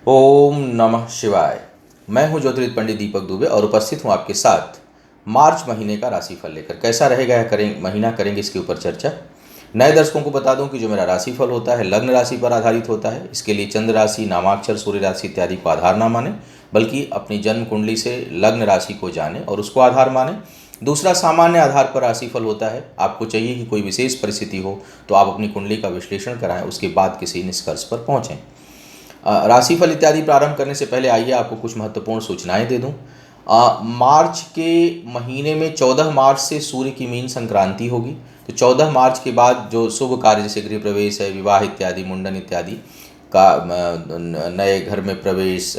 ओम नमः शिवाय। मैं हूं ज्योतिर्विद पंडित दीपक दुबे और उपस्थित हूं आपके साथ मार्च महीने का राशिफल लेकर। कैसा रहेगा महीना करेंगे इसके ऊपर चर्चा। नए दर्शकों को बता दूं कि जो मेरा राशिफल होता है लग्न राशि पर आधारित होता है। इसके लिए चंद्र राशि, नामाक्षर, सूर्य राशि इत्यादि को आधार ना माने, बल्कि अपनी जन्म कुंडली से लग्न राशि को जाने और उसको आधार माने। दूसरा, सामान्य आधार पर राशिफल होता है। आपको चाहिए कि कोई विशेष परिस्थिति हो तो आप अपनी कुंडली का विश्लेषण कराएं, उसके बाद किसी निष्कर्ष पर पहुंचें। राशिफल इत्यादि प्रारंभ करने से पहले आइए आपको कुछ महत्वपूर्ण सूचनाएं दे दूं। मार्च के महीने में 14 मार्च से सूर्य की मीन संक्रांति होगी। तो 14 मार्च के बाद जो शुभ कार्य जैसे गृह प्रवेश है, विवाह इत्यादि, मुंडन इत्यादि का, नए घर में प्रवेश,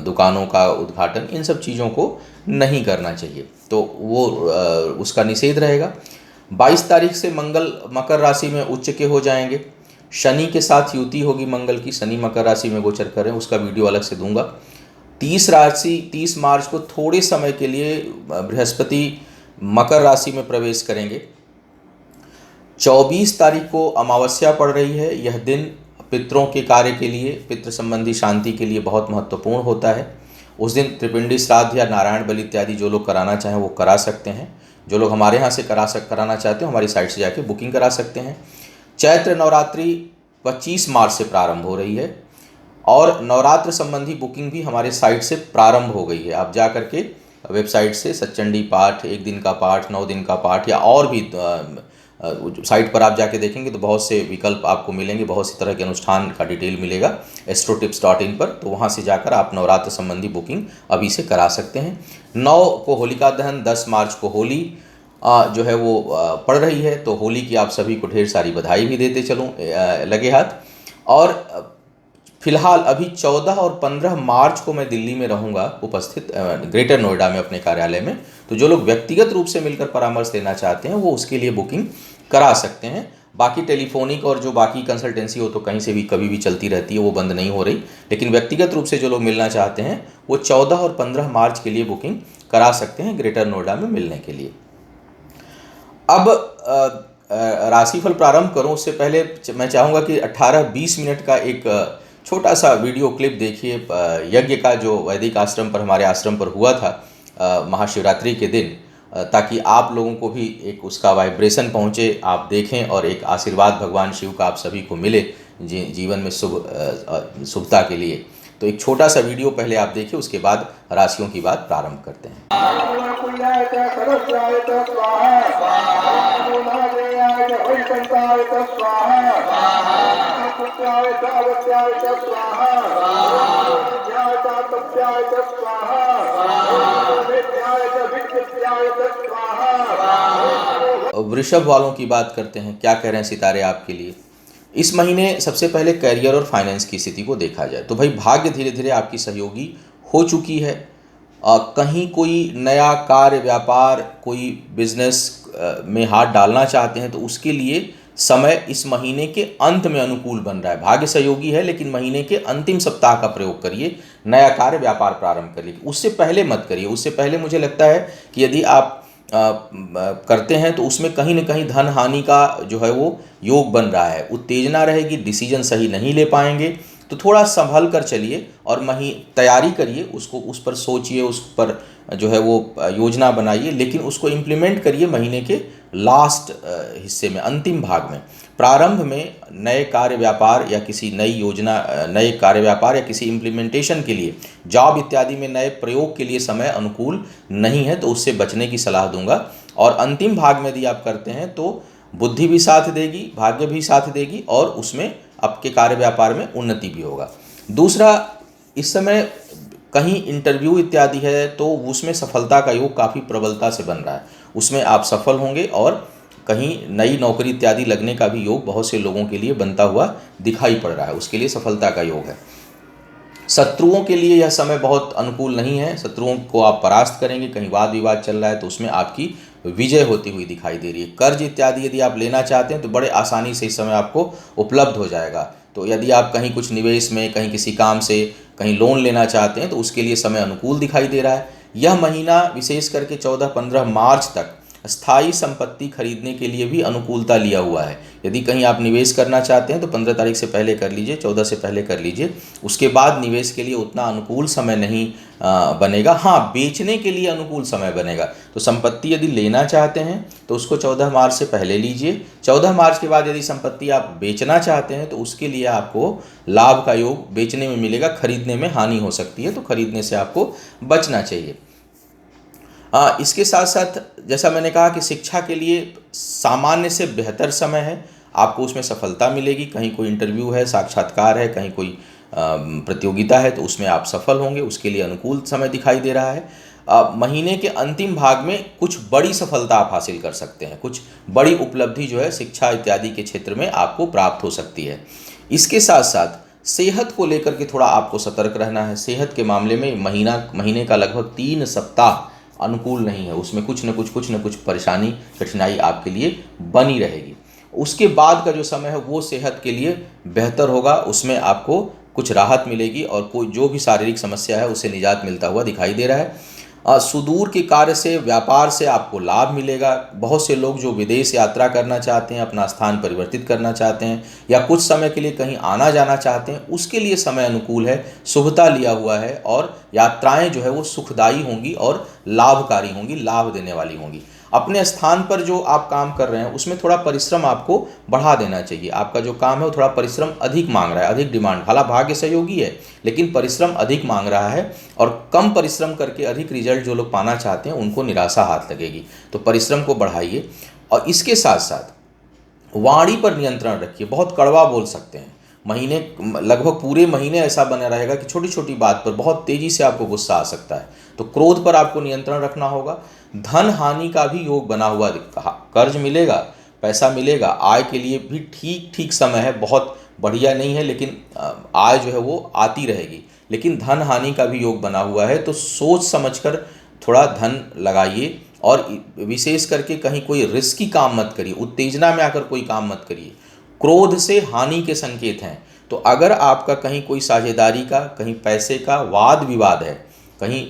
दुकानों का उद्घाटन, इन सब चीज़ों को नहीं करना चाहिए, तो वो उसका निषेध रहेगा। 22 तारीख से मंगल मकर राशि में उच्च के हो जाएंगे। शनि के साथ युति होगी मंगल की। शनि मकर राशि में गोचर करें, उसका वीडियो अलग से दूंगा। 30 मार्च को थोड़े समय के लिए बृहस्पति मकर राशि में प्रवेश करेंगे। 24 तारीख को अमावस्या पड़ रही है। यह दिन पितरों के कार्य के लिए, पितृ संबंधी शांति के लिए बहुत महत्वपूर्ण होता है। उस दिन त्रिपिंडी श्राद्ध या नारायण बलि इत्यादि जो लोग कराना चाहें वो करा सकते हैं। जो लोग हमारे यहाँ से कराना चाहते हैं हमारी साइट से जाके बुकिंग करा सकते हैं। चैत्र नवरात्रि 25 मार्च से प्रारंभ हो रही है और नवरात्र संबंधी बुकिंग भी हमारे साइट से प्रारंभ हो गई है। आप जा करके वेबसाइट से सच्चंडी पाठ, 1 दिन का पाठ, 9 दिन का पाठ, या और भी साइट पर आप जाके देखेंगे तो बहुत से विकल्प आपको मिलेंगे, बहुत सी तरह के अनुष्ठान का डिटेल मिलेगा astrotips.in पर। तो वहाँ से जाकर आप नवरात्र संबंधी बुकिंग अभी से करा सकते हैं। 9 को होलिका दहन, 10 मार्च को होली जो है वो पड़ रही है, तो होली की आप सभी को ढेर सारी बधाई भी देते चलूँ लगे हाथ। और फिलहाल अभी 14 और 15 मार्च को मैं दिल्ली में रहूँगा उपस्थित, ग्रेटर नोएडा में अपने कार्यालय में। तो जो लोग व्यक्तिगत रूप से मिलकर परामर्श लेना चाहते हैं वो उसके लिए बुकिंग करा सकते हैं। बाकी टेलीफोनिक और जो बाकी कंसल्टेंसी हो तो कहीं से भी कभी भी चलती रहती है, वो बंद नहीं हो रही। लेकिन व्यक्तिगत रूप से जो लोग मिलना चाहते हैं वो 14 और 15 मार्च के लिए बुकिंग करा सकते हैं ग्रेटर नोएडा में मिलने के लिए। अब राशिफल प्रारंभ करूं उससे पहले मैं चाहूँगा कि 18-20 मिनट का एक छोटा सा वीडियो क्लिप देखिए यज्ञ का, जो वैदिक आश्रम पर, हमारे आश्रम पर हुआ था महाशिवरात्रि के दिन, ताकि आप लोगों को भी एक उसका वाइब्रेशन पहुँचे, आप देखें और एक आशीर्वाद भगवान शिव का आप सभी को मिले जीवन में शुभता के लिए। तो एक छोटा सा वीडियो पहले आप देखिए, उसके बाद राशियों की बात प्रारंभ करते हैं। वृषभ वालों की बात करते हैं, क्या कह रहे हैं सितारे आपके लिए इस महीने। सबसे पहले करियर और फाइनेंस की स्थिति को देखा जाए तो भाई भाग्य धीरे धीरे आपकी सहयोगी हो चुकी है। कहीं कोई नया कार्य, व्यापार, कोई बिजनेस में हाथ डालना चाहते हैं तो उसके लिए समय इस महीने के अंत में अनुकूल बन रहा है। भाग्य सहयोगी है लेकिन महीने के अंतिम सप्ताह का प्रयोग करिए, नया कार्य, व्यापार प्रारंभ करिए। उससे पहले मत करिए। उससे पहले मुझे लगता है कि यदि आप करते हैं तो उसमें कहीं ना कहीं धन हानि का जो है वो योग बन रहा है, उत्तेजना रहेगी, डिसीजन सही नहीं ले पाएंगे। तो थोड़ा संभल कर चलिए और तैयारी करिए, उसको उस पर सोचिए, उस पर जो है वो योजना बनाइए, लेकिन उसको इम्प्लीमेंट करिए महीने के लास्ट हिस्से में, अंतिम भाग में। प्रारंभ में नए कार्य व्यापार या किसी नई योजना, नए कार्य व्यापार या किसी इम्प्लीमेंटेशन के लिए, जॉब इत्यादि में नए प्रयोग के लिए समय अनुकूल नहीं है, तो उससे बचने की सलाह दूंगा। और अंतिम भाग में यदि आप करते हैं तो बुद्धि भी साथ देगी, भाग्य भी साथ देगी और उसमें आपके कार्य व्यापार में उन्नति भी होगा। दूसरा, इस समय कहीं इंटरव्यू इत्यादि है तो उसमें सफलता का योग काफ़ी प्रबलता से बन रहा है, उसमें आप सफल होंगे। और कहीं नई नौकरी इत्यादि लगने का भी योग बहुत से लोगों के लिए बनता हुआ दिखाई पड़ रहा है, उसके लिए सफलता का योग है। शत्रुओं के लिए यह समय बहुत अनुकूल नहीं है, शत्रुओं को आप परास्त करेंगे। कहीं वाद विवाद चल रहा है तो उसमें आपकी विजय होती हुई दिखाई दे रही है। कर्ज इत्यादि यदि आप लेना चाहते हैं तो बड़े आसानी से इस समय आपको उपलब्ध हो जाएगा। तो यदि आप कहीं कुछ निवेश में, कहीं किसी काम से कहीं लोन लेना चाहते हैं तो उसके लिए समय अनुकूल दिखाई दे रहा है। यह महीना विशेष करके 14-15 मार्च तक स्थायी संपत्ति खरीदने के लिए भी अनुकूलता लिया हुआ है। यदि कहीं आप निवेश करना चाहते हैं तो 15 तारीख से पहले कर लीजिए, 14 से पहले कर लीजिए। उसके बाद निवेश के लिए उतना अनुकूल समय नहीं बनेगा। हाँ, बेचने के लिए अनुकूल समय बनेगा। तो संपत्ति यदि लेना चाहते हैं तो उसको 14 मार्च से पहले लीजिए। 14 मार्च के बाद यदि संपत्ति आप बेचना चाहते हैं तो उसके लिए आपको लाभ का योग बेचने में मिलेगा, खरीदने में हानि हो सकती है, तो खरीदने से आपको बचना चाहिए। इसके साथ साथ जैसा मैंने कहा कि शिक्षा के लिए सामान्य से बेहतर समय है, आपको उसमें सफलता मिलेगी। कहीं कोई इंटरव्यू है, साक्षात्कार है, कहीं कोई प्रतियोगिता है तो उसमें आप सफल होंगे, उसके लिए अनुकूल समय दिखाई दे रहा है। महीने के अंतिम भाग में कुछ बड़ी सफलता आप हासिल कर सकते हैं, कुछ बड़ी उपलब्धि जो है शिक्षा इत्यादि के क्षेत्र में आपको प्राप्त हो सकती है। इसके साथ साथ सेहत को लेकर के थोड़ा आपको सतर्क रहना है। सेहत के मामले में महीने का लगभग 3 सप्ताह अनुकूल नहीं है, उसमें कुछ न कुछ परेशानी कठिनाई आपके लिए बनी रहेगी। उसके बाद का जो समय है वो सेहत के लिए बेहतर होगा, उसमें आपको कुछ राहत मिलेगी और कोई जो भी शारीरिक समस्या है उससे निजात मिलता हुआ दिखाई दे रहा है। सुदूर के कार्य से, व्यापार से आपको लाभ मिलेगा। बहुत से लोग जो विदेश यात्रा करना चाहते हैं, अपना स्थान परिवर्तित करना चाहते हैं या कुछ समय के लिए कहीं आना जाना चाहते हैं, उसके लिए समय अनुकूल है, शुभता लिया हुआ है और यात्राएं जो है वो सुखदायी होंगी और लाभकारी होंगी, लाभ देने वाली होंगी। अपने स्थान पर जो आप काम कर रहे हैं उसमें थोड़ा परिश्रम आपको बढ़ा देना चाहिए। आपका जो काम है वो थोड़ा परिश्रम अधिक मांग रहा है, अधिक डिमांड, हालांकि भाग्य सहयोगी है लेकिन परिश्रम अधिक मांग रहा है और कम परिश्रम करके अधिक रिजल्ट जो लोग पाना चाहते हैं उनको निराशा हाथ लगेगी। तो परिश्रम को बढ़ाइए और इसके साथ साथ वाणी पर नियंत्रण रखिए। बहुत कड़वा बोल सकते हैं, महीने लगभग पूरे महीने ऐसा बना रहेगा कि छोटी छोटी बात पर बहुत तेजी से आपको गुस्सा आ सकता है, तो क्रोध पर आपको नियंत्रण रखना होगा। धन हानि का भी योग बना हुआ कर्ज मिलेगा, पैसा मिलेगा, आय के लिए भी ठीक समय है, बहुत बढ़िया नहीं है लेकिन आय जो है वो आती रहेगी। लेकिन धन हानि का भी योग बना हुआ है, तो सोच समझकर थोड़ा धन लगाइए और विशेष करके कहीं कोई रिस्की काम मत करिए, उत्तेजना में आकर कोई काम मत करिए। क्रोध से हानि के संकेत हैं, तो अगर आपका कहीं कोई साझेदारी का, कहीं पैसे का वाद विवाद है, कहीं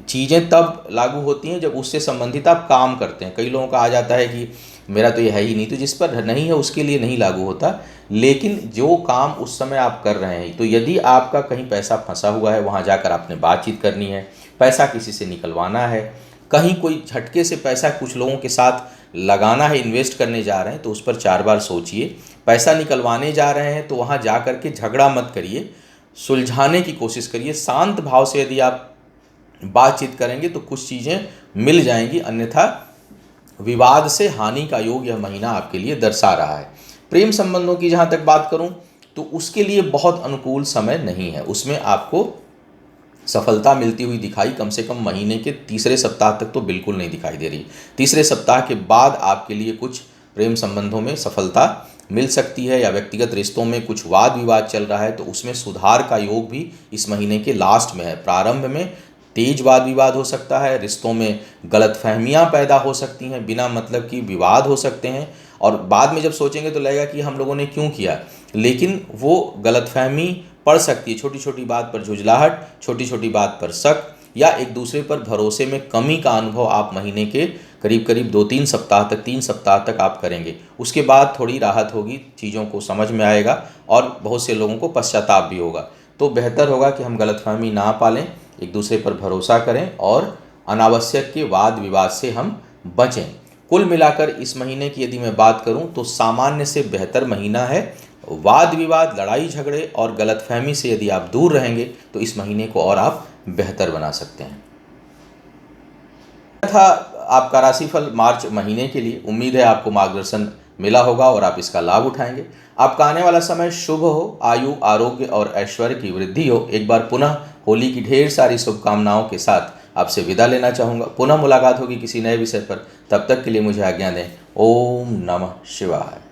चीज़ें तब लागू होती हैं जब उससे संबंधित आप काम करते हैं। कई लोगों का आ जाता है कि मेरा तो ये है ही नहीं, तो जिस पर नहीं है उसके लिए नहीं लागू होता, लेकिन जो काम उस समय आप कर रहे हैं, तो यदि आपका कहीं पैसा फंसा हुआ है वहाँ जाकर आपने बातचीत करनी है, पैसा किसी से निकलवाना है, कहीं कोई झटके से पैसा कुछ लोगों के साथ लगाना है, इन्वेस्ट करने जा रहे हैं तो उस पर 4 बार सोचिए। पैसा निकलवाने जा रहे हैं तो वहाँ जा कर के झगड़ा मत करिए, सुलझाने की कोशिश करिए। शांत भाव से यदि आप बातचीत करेंगे तो कुछ चीज़ें मिल जाएंगी, अन्यथा विवाद से हानि का योग यह महीना आपके लिए दर्शा रहा है। प्रेम संबंधों की जहाँ तक बात करूँ तो उसके लिए बहुत अनुकूल समय नहीं है, उसमें आपको सफलता मिलती हुई दिखाई कम से कम महीने के तीसरे सप्ताह तक तो बिल्कुल नहीं दिखाई दे रही। तीसरे सप्ताह के बाद आपके लिए कुछ प्रेम संबंधों में सफलता मिल सकती है, या व्यक्तिगत रिश्तों में कुछ वाद विवाद चल रहा है तो उसमें सुधार का योग भी इस महीने के लास्ट में है। प्रारंभ में तेज वाद विवाद हो सकता है, रिश्तों में गलतफहमियां पैदा हो सकती हैं, बिना मतलब की विवाद हो सकते हैं और बाद में जब सोचेंगे तो लगेगा कि हम लोगों ने क्यों किया, लेकिन वो गलतफहमी पड़ सकती है। छोटी छोटी बात पर झुंझलाहट, छोटी छोटी बात पर शक या एक दूसरे पर भरोसे में कमी का अनुभव आप महीने के करीब करीब 2-3 सप्ताह तक, 3 सप्ताह तक आप करेंगे। उसके बाद थोड़ी राहत होगी, चीज़ों को समझ में आएगा और बहुत से लोगों को पश्चाताप भी होगा। तो बेहतर होगा कि हम गलतफहमी ना पालें, एक दूसरे पर भरोसा करें और अनावश्यक के वाद विवाद से हम बचें। कुल मिलाकर इस महीने की यदि मैं बात करूं तो सामान्य से बेहतर महीना है। वाद विवाद, लड़ाई झगड़े और गलतफहमी से यदि आप दूर रहेंगे तो इस महीने को और आप बेहतर बना सकते हैं। था आपका राशिफल मार्च महीने के लिए। उम्मीद है आपको मार्गदर्शन मिला होगा और आप इसका लाभ उठाएंगे। आपका आने वाला समय शुभ हो, आयु, आरोग्य और ऐश्वर्य की वृद्धि हो। एक बार पुनः होली की ढेर सारी शुभकामनाओं के साथ आपसे विदा लेना चाहूँगा। पुनः मुलाकात होगी किसी नए विषय पर, तब तक के लिए मुझे आज्ञा दें। ओम नमः शिवाय।